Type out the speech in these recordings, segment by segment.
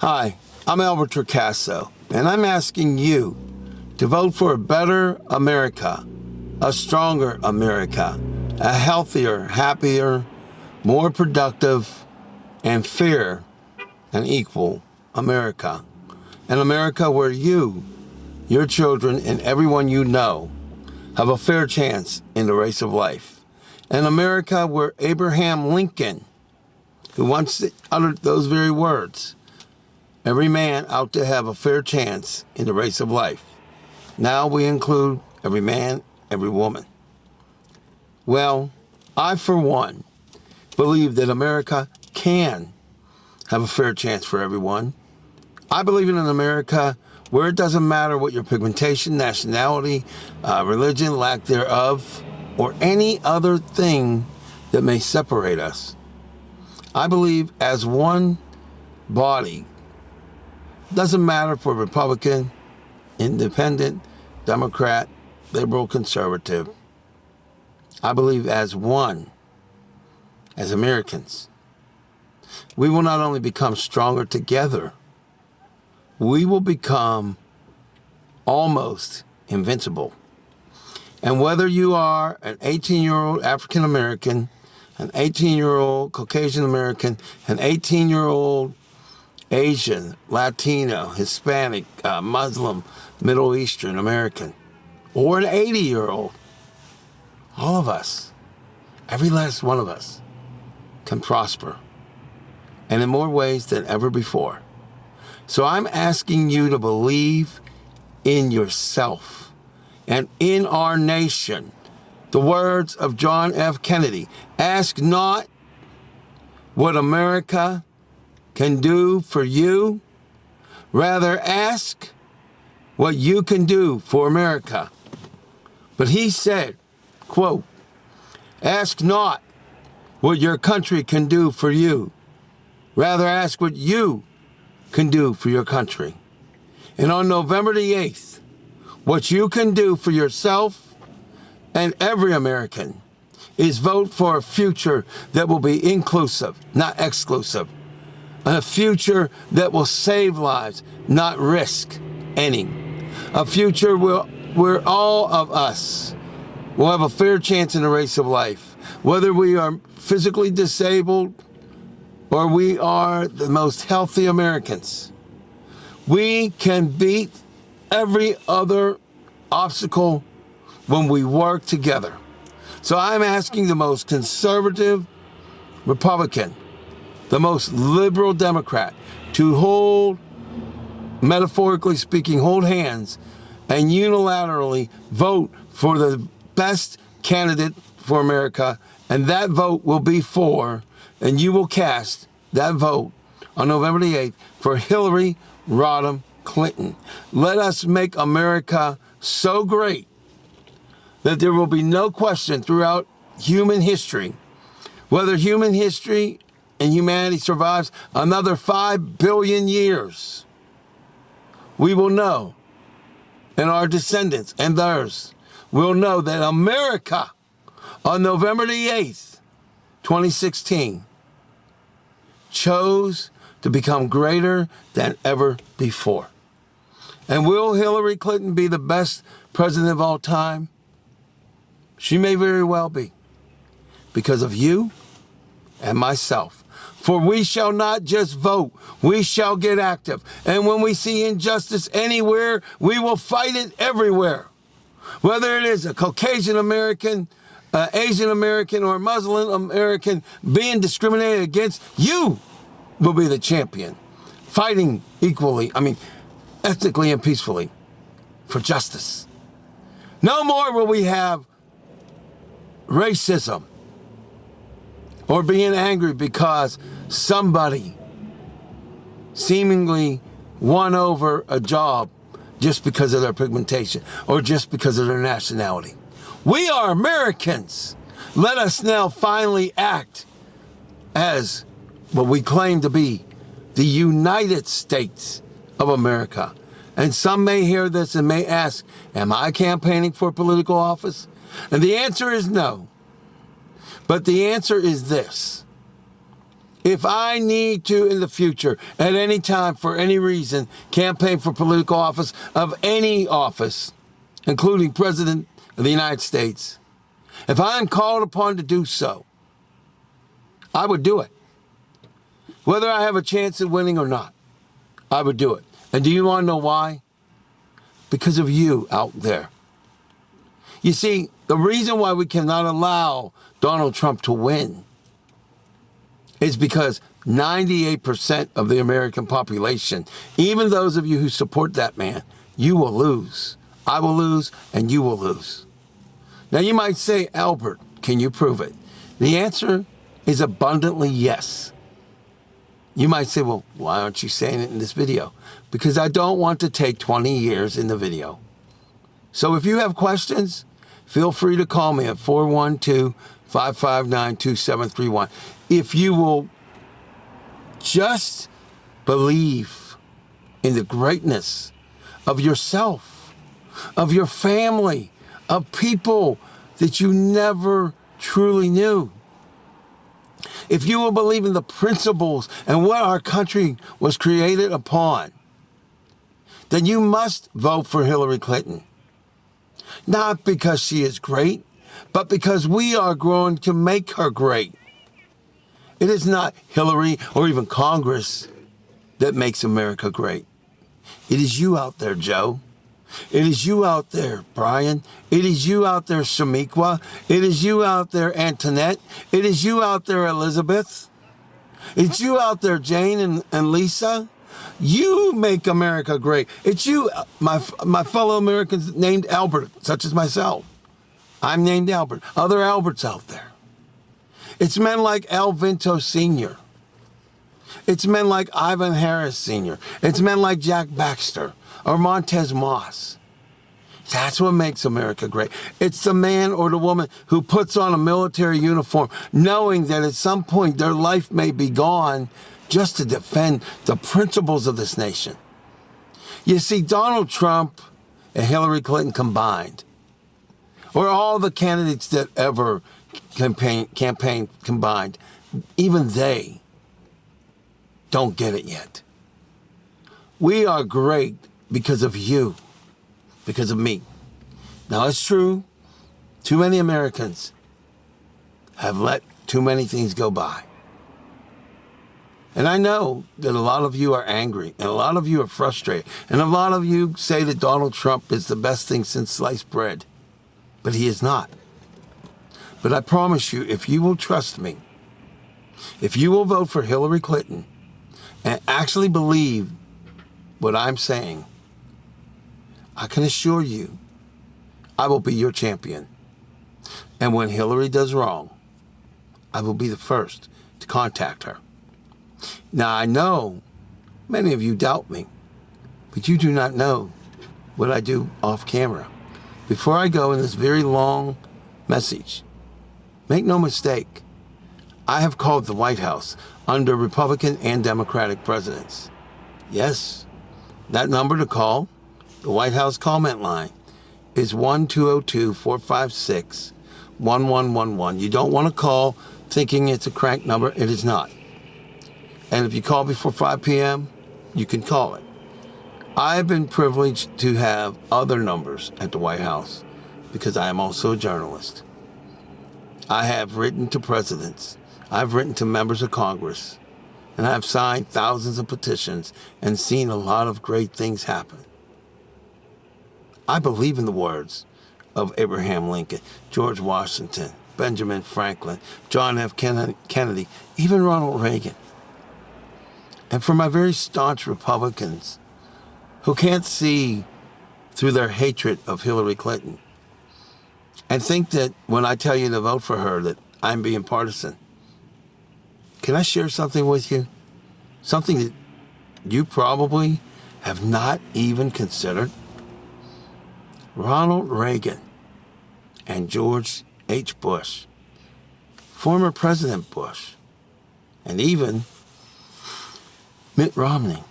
Hi, I'm Albert Tricasso, and I'm asking you to vote for a better America, a stronger America, a healthier, happier, more productive, and fair and equal America. An America where you, your children, and everyone you know have a fair chance in the race of life. An America where Abraham Lincoln, who once uttered those very words, every man ought to have a fair chance in the race of life. Now we include every man, every woman. Well, I, for one, believe that America can have a fair chance for everyone. I believe in an America where it doesn't matter what your pigmentation, nationality, religion, lack thereof, or any other thing that may separate us. I believe as one body. Doesn't matter for Republican, Independent, Democrat, Liberal, Conservative. I believe as one, as Americans, we will not only become stronger together, we will become almost invincible. And whether you are an 18-year-old African American, an 18-year-old Caucasian American, an 18-year-old Asian, Latino, Hispanic, Muslim, Middle Eastern American, or an 80-year-old, all of us, every last one of us, can prosper, and in more ways than ever before. So I'm asking you to believe in yourself and in our nation. The words of John F. Kennedy, ask not what America can do for you, rather ask what you can do for America. But he said, quote, ask not what your country can do for you, rather ask what you can do for your country. And on November the 8th, what you can do for yourself and every American is vote for a future that will be inclusive, not exclusive. A future that will save lives, not risk any. A future where all of us will have a fair chance in the race of life, whether we are physically disabled or we are the most healthy Americans. We can beat every other obstacle when we work together. So I'm asking the most conservative Republican, the most liberal Democrat, to hold, metaphorically speaking, hold hands and unilaterally vote for the best candidate for America. And that vote will be for, and you will cast that vote on November the 8th for Hillary Rodham Clinton. Let us make America so great that there will be no question throughout human history, whether human history and humanity survives another 5 billion years, we will know, and our descendants and theirs will know, that America on November the 8th, 2016, chose to become greater than ever before. And will Hillary Clinton be the best president of all time? She may very well be, because of you and myself. For we shall not just vote, we shall get active. And when we see injustice anywhere, we will fight it everywhere. Whether it is a Caucasian American, Asian American, or Muslim American being discriminated against, you will be the champion, fighting equally, ethically and peacefully for justice. No more will we have racism or being angry because somebody seemingly won over a job just because of their pigmentation or just because of their nationality. We are Americans. Let us now finally act as what we claim to be, the United States of America. And some may hear this and may ask, am I campaigning for political office? And the answer is no. But the answer is this. If I need to in the future, at any time, for any reason, campaign for political office of any office, including President of the United States, if I'm called upon to do so, I would do it. Whether I have a chance at winning or not, I would do it. And do you want to know why? Because of you out there. You see, the reason why we cannot allow Donald Trump to win is because 98% of the American population, even those of you who support that man, you will lose. I will lose, and you will lose. Now, you might say, Albert, can you prove it? The answer is abundantly yes. You might say, well, why aren't you saying it in this video? Because I don't want to take 20 years in the video. So if you have questions, feel free to call me at 412-559-2731. If you will just believe in the greatness of yourself, of your family, of people that you never truly knew. If you will believe in the principles and what our country was created upon, then you must vote for Hillary Clinton. Not because she is great, but because we are going to make her great. It is not Hillary or even Congress that makes America great. It is you out there, Joe. It is you out there, Brian. It is you out there, Shamiqua. It is you out there, Antoinette. It is you out there, Elizabeth. It's you out there, Jane and Lisa. You make America great. It's you, my fellow Americans named Albert, such as myself. I'm named Albert. Other Alberts out there. It's men like Al Vinto Sr. It's men like Ivan Harris Sr. It's men like Jack Baxter or Montez Moss. That's what makes America great. It's the man or the woman who puts on a military uniform knowing that at some point their life may be gone just to defend the principles of this nation. You see, Donald Trump and Hillary Clinton combined, or all the candidates that ever campaign combined, even they don't get it yet. We are great because of you, because of me. Now, it's true, too many Americans have let too many things go by. And I know that a lot of you are angry, and a lot of you are frustrated, and a lot of you say that Donald Trump is the best thing since sliced bread, but he is not. But I promise you, if you will trust me, if you will vote for Hillary Clinton and actually believe what I'm saying, I can assure you, I will be your champion. And when Hillary does wrong, I will be the first to contact her. Now, I know many of you doubt me, but you do not know what I do off camera. Before I go in this very long message, make no mistake, I have called the White House under Republican and Democratic presidents. Yes, that number to call, the White House comment line, is 1-202-456-1111. You don't want to call thinking it's a crank number. It is not. And if you call before 5 p.m., you can call it. I've been privileged to have other numbers at the White House because I am also a journalist. I have written to presidents. I've written to members of Congress. And I've signed thousands of petitions and seen a lot of great things happen. I believe in the words of Abraham Lincoln, George Washington, Benjamin Franklin, John F. Kennedy, even Ronald Reagan. And for my very staunch Republicans who can't see through their hatred of Hillary Clinton and think that when I tell you to vote for her that I'm being partisan, can I share something with you? Something that you probably have not even considered? Ronald Reagan and George H. Bush, former President Bush, and even Mitt Romney.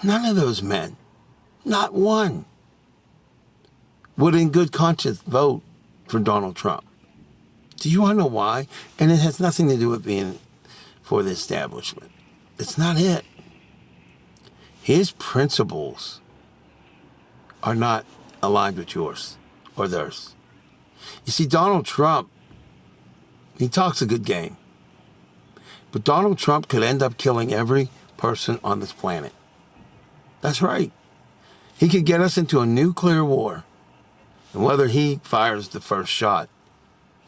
None of those men, not one, would in good conscience vote for Donald Trump. Do you want to know why? And it has nothing to do with being for the establishment. It's not it. His principles are not aligned with yours or theirs. You see, Donald Trump, he talks a good game. But Donald Trump could end up killing every person on this planet. That's right. He could get us into a nuclear war. And whether he fires the first shot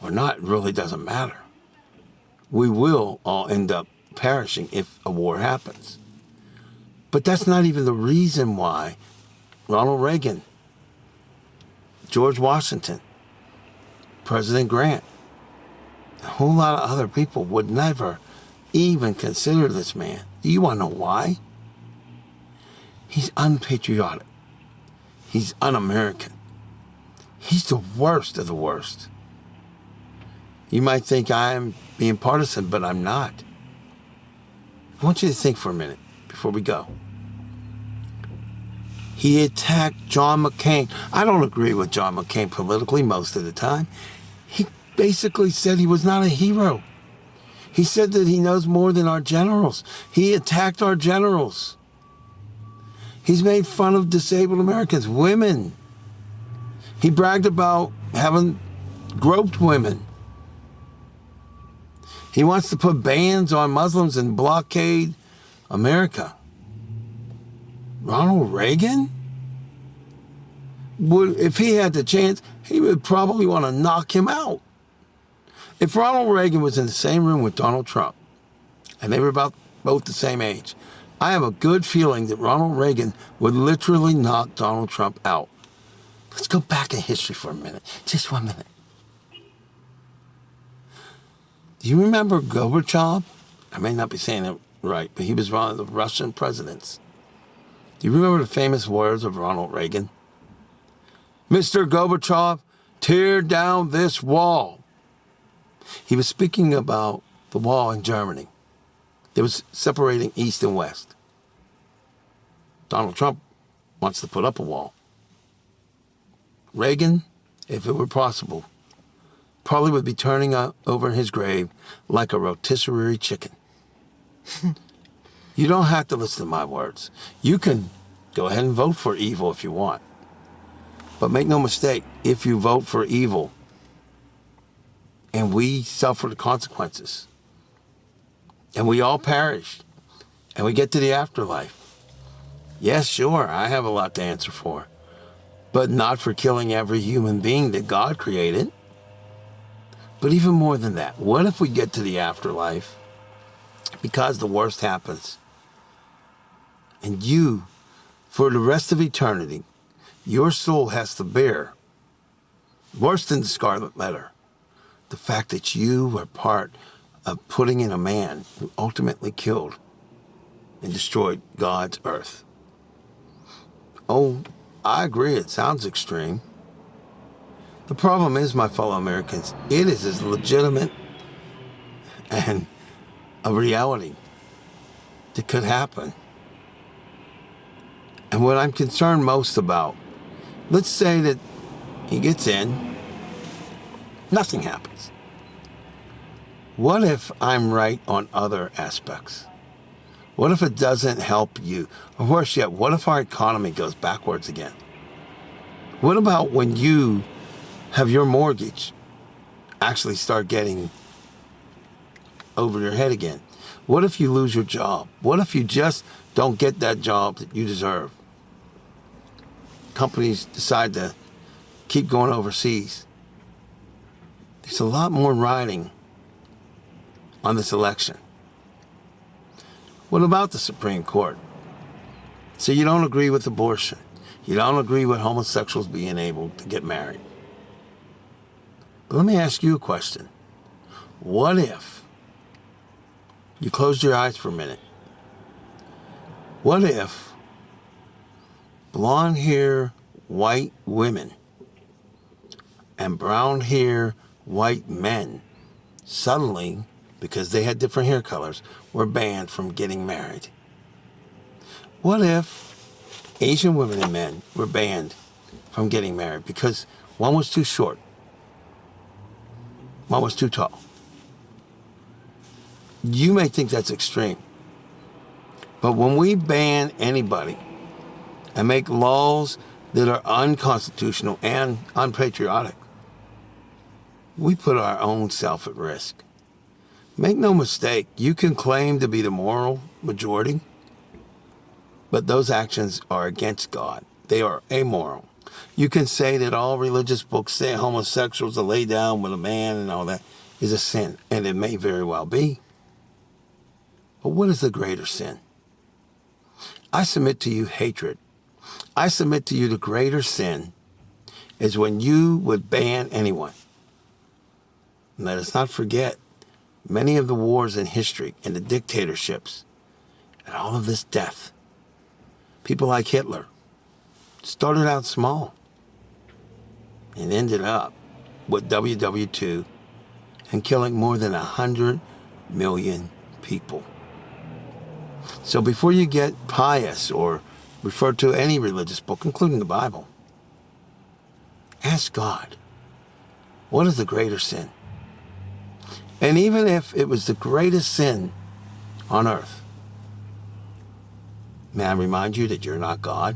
or not really doesn't matter. We will all end up perishing if a war happens. But that's not even the reason why Ronald Reagan, George Washington, President Grant, a whole lot of other people would never even consider this man. Do you want to know why? He's unpatriotic. He's un-American. He's the worst of the worst. You might think I'm being partisan, but I'm not. I want you to think for a minute before we go. He attacked John McCain. I don't agree with John McCain politically most of the time. He basically said he was not a hero. He said that he knows more than our generals. He attacked our generals. He's made fun of disabled Americans, women. He bragged about having groped women. He wants to put bans on Muslims and blockade America. Ronald Reagan? If he had the chance, he would probably want to knock him out. If Ronald Reagan was in the same room with Donald Trump, and they were about both the same age, I have a good feeling that Ronald Reagan would literally knock Donald Trump out. Let's go back in history for a minute. Just 1 minute. Do you remember Gorbachev? I may not be saying it right, but he was one of the Russian presidents. Do you remember the famous words of Ronald Reagan? Mr. Gorbachev, tear down this wall. He was speaking about the wall in Germany. It was separating East and West. Donald Trump wants to put up a wall. Reagan, if it were possible, probably would be turning over in his grave like a rotisserie chicken. You don't have to listen to my words. You can go ahead and vote for evil if you want. But make no mistake, if you vote for evil and we suffer the consequences and we all perish and we get to the afterlife, yes, sure, I have a lot to answer for, but not for killing every human being that God created. But even more than that, what if we get to the afterlife because the worst happens and you, for the rest of eternity, your soul has to bear, worse than the scarlet letter, the fact that you were part of putting in a man who ultimately killed and destroyed God's earth. Oh, I agree, it sounds extreme. The problem is, my fellow Americans, it is as legitimate and a reality that could happen. And what I'm concerned most about, let's say that he gets in, nothing happens. What if I'm right on other aspects? What if it doesn't help you? Or worse yet, what if our economy goes backwards again? What about when you have your mortgage actually start getting over your head again? What if you lose your job? What if you just don't get that job that you deserve? Companies decide to keep going overseas. There's a lot more riding on this election. What about the Supreme Court? So you don't agree with abortion. You don't agree with homosexuals being able to get married. But let me ask you a question. What if you closed your eyes for a minute? What if blonde hair white women and brown hair white men suddenly, because they had different hair colors, were banned from getting married? What if Asian women and men were banned from getting married because one was too short, one was too tall? You may think that's extreme. But when we ban anybody and make laws that are unconstitutional and unpatriotic, we put our own self at risk. Make no mistake, you can claim to be the moral majority, but those actions are against God. They are amoral. You can say that all religious books say homosexuals to lay down with a man and all that is a sin, and it may very well be. But what is the greater sin? I submit to you hatred. I submit to you the greater sin is when you would ban anyone. And let us not forget many of the wars in history and the dictatorships and all of this death. People like Hitler started out small and ended up with WW2 and killing more than 100 million people. So before you get pious or refer to any religious book, including the Bible, ask God, what is the greater sin? And even if it was the greatest sin on earth, may I remind you that you're not God?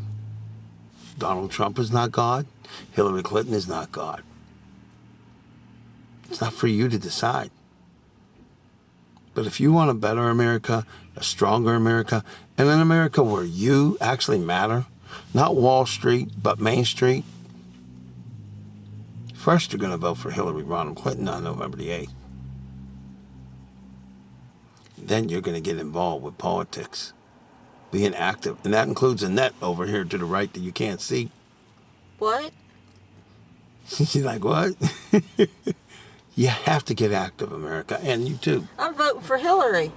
Donald Trump is not God. Hillary Clinton is not God. It's not for you to decide. But if you want a better America, a stronger America, and an America where you actually matter, not Wall Street, but Main Street, first you're going to vote for Hillary Rodham Clinton on November the 8th. Then you're going to get involved with politics, being active. And that includes a net over here to the right that you can't see. What? She's like, what? You have to get active, America, and you too. I'm voting for Hillary.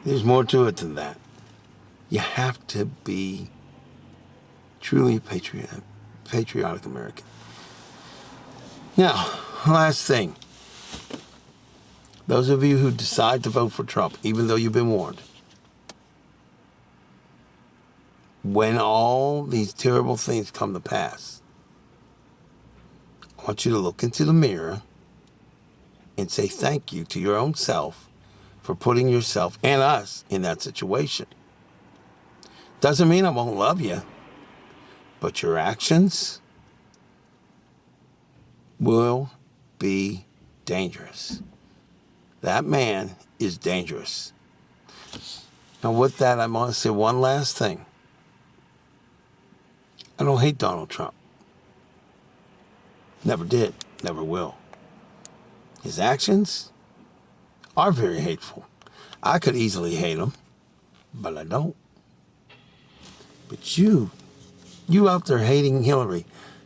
There's more to it than that. You have to be truly a patriotic American. Now, last thing. Those of you who decide to vote for Trump, even though you've been warned, when all these terrible things come to pass, I want you to look into the mirror and say thank you to your own self for putting yourself and us in that situation. Doesn't mean I won't love you, but your actions will be dangerous. That man is dangerous. Now with that, I want to say one last thing. I don't hate Donald Trump. Never did, never will. His actions are very hateful. I could easily hate him, but I don't. But you out there hating Hillary,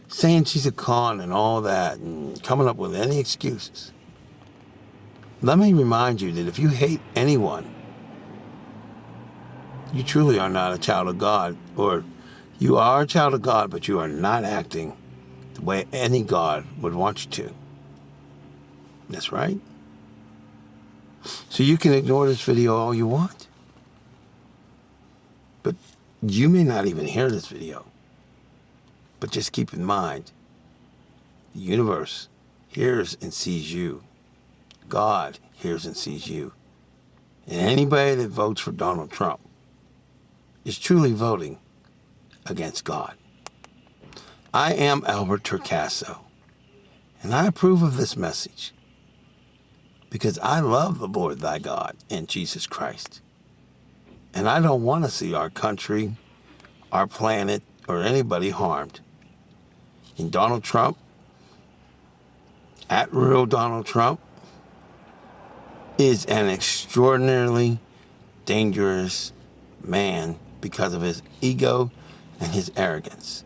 saying she's a con and all that, and coming up with any excuses. Let me remind you that if you hate anyone, you truly are not a child of God, or you are a child of God, but you are not acting the way any God would want you to. That's right. So you can ignore this video all you want. But you may not even hear this video. But just keep in mind, the universe hears and sees you. God hears and sees you. And anybody that votes for Donald Trump is truly voting against God. I am Albert Turcasso, and I approve of this message because I love the Lord thy God and Jesus Christ. And I don't want to see our country, our planet, or anybody harmed. And Donald Trump, at real Donald Trump, is an extraordinarily dangerous man because of his ego and his arrogance.